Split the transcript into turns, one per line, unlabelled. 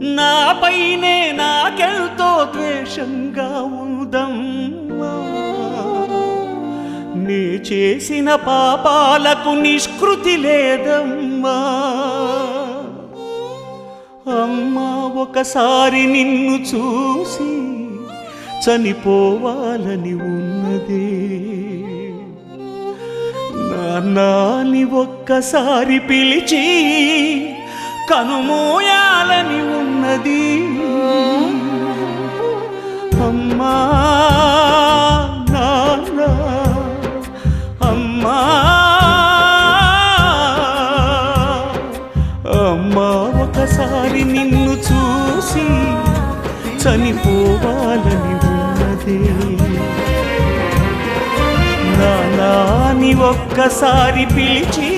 నాపైనే నాకెంతో ద్వేషంగా ఉందమ్మా. నే చేసిన పాపాలకు నిష్కృతి లేదమ్మా. అమ్మా ఒకసారి నిన్ను చూసి చనిపోవాలని ఉన్నదే. నాన్నని ఒక్కసారి పిలిచి కనుమూయాలని ఉన్నది. అమ్మా నాన్న, అమ్మా అమ్మా ఒకసారి నిన్ను చూసి చనిపోవాలని ఉన్నది. నాన్నని ఒక్కసారి పిలిచి